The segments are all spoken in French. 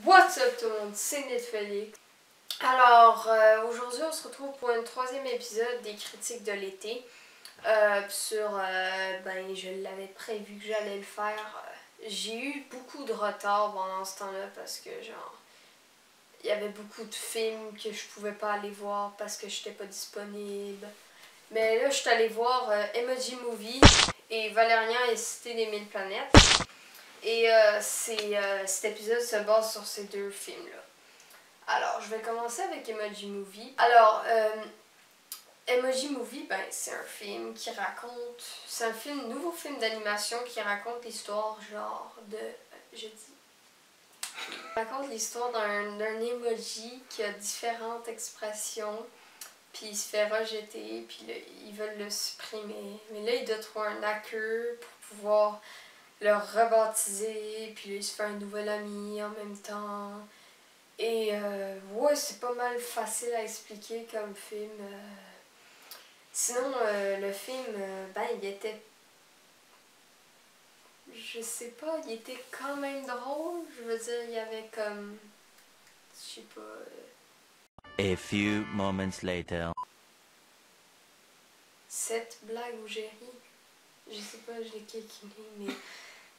What's up tout le monde, c'est Netflix. Alors, aujourd'hui on se retrouve pour un troisième épisode des critiques de l'été. Ben je l'avais prévu que j'allais le faire. J'ai eu beaucoup de retard pendant ce temps-là parce que genre, il y avait beaucoup de films que je pouvais pas aller voir parce que j'étais pas disponible. Mais là, je suis allée voir Emoji Movie et Valérian et Cité des Mille Planètes. Et cet épisode se base sur ces deux films-là. Alors, je vais commencer avec Emoji Movie. Alors, Emoji Movie, ben, c'est un film qui raconte... C'est un nouveau film d'animation qui raconte l'histoire, genre, de... Je dis... raconte l'histoire d'un emoji qui a différentes expressions, puis il se fait rejeter, puis là, ils veulent le supprimer. Mais là, il doit trouver un hacker pour pouvoir le rebaptiser, puis là, il se fait un nouvel ami en même temps. Et ouais, c'est pas mal facile à expliquer comme film. Sinon, le film, ben, il était... Je sais pas, il était quand même drôle. Je veux dire, il y avait comme... Je sais pas... A few moments later. Cette blague où j'ai ri. Je sais pas, je l'ai calculé, mais...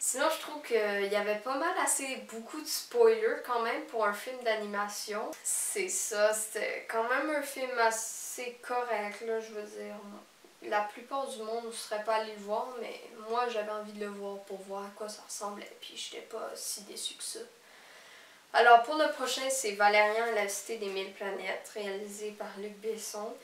Sinon, je trouve qu'il y avait pas mal beaucoup de spoilers quand même pour un film d'animation. C'est ça, c'était quand même un film assez correct, là, je veux dire. La plupart du monde ne serait pas allé le voir, mais moi j'avais envie de le voir pour voir à quoi ça ressemblait, puis j'étais pas si déçue que ça. Alors pour le prochain, c'est Valérian et la Cité des Mille Planètes, réalisé par Luc Besson.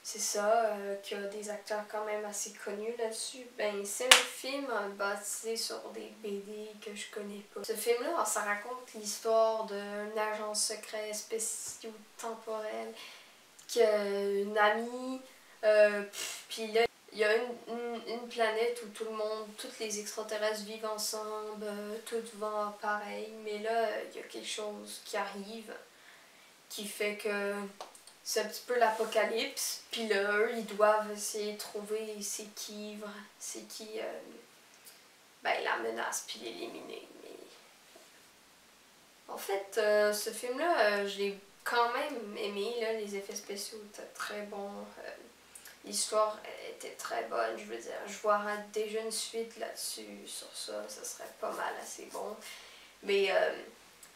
C'est ça, qui a des acteurs quand même assez connus là-dessus. Ben, c'est un film basé sur des BD que je connais pas. Ce film-là, ça raconte l'histoire d'un agent secret spatio-temporel qui a une amie, puis là, il y a une planète où tout le monde, tous les extraterrestres vivent ensemble, tout va pareil, mais là, il y a quelque chose qui arrive qui fait que c'est un petit peu l'apocalypse, puis là, eux, ils doivent essayer de trouver c'est qui ben, la menace, puis l'éliminer. Mais... En fait, ce film-là, je l'ai quand même aimé, là, les effets spéciaux étaient très bons, l'histoire était très bonne, je veux dire, je vois déjà une suite là-dessus, sur ça, ça serait pas mal assez bon. Mais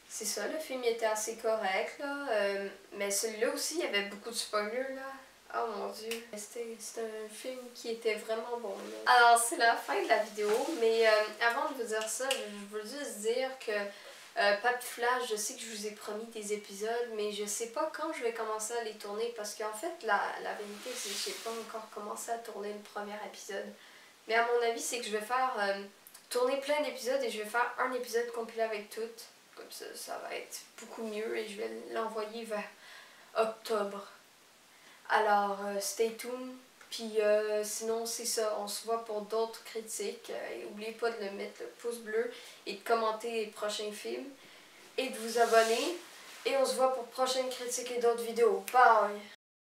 c'est ça, le film était assez correct, là. Mais celui-là aussi, il y avait beaucoup de spoilers, là. Oh mon dieu. C'était un film qui était vraiment bon, là. Alors, c'est la fin de la vidéo, mais avant de vous dire ça, je veux juste dire que Papy Flash, je sais que je vous ai promis des épisodes, mais je sais pas quand je vais commencer à les tourner, parce qu'en fait, la vérité, c'est que j'ai pas encore commencé à tourner le premier épisode. Mais à mon avis, c'est que je vais faire tourner plein d'épisodes et je vais faire un épisode complet avec toutes. Comme ça va être beaucoup mieux et je vais l'envoyer vers octobre. Alors, stay tuned. Puis sinon, c'est ça. On se voit pour d'autres critiques. Et n'oubliez pas de mettre le pouce bleu et de commenter les prochains films. Et de vous abonner. Et on se voit pour prochaines critiques et d'autres vidéos. Bye!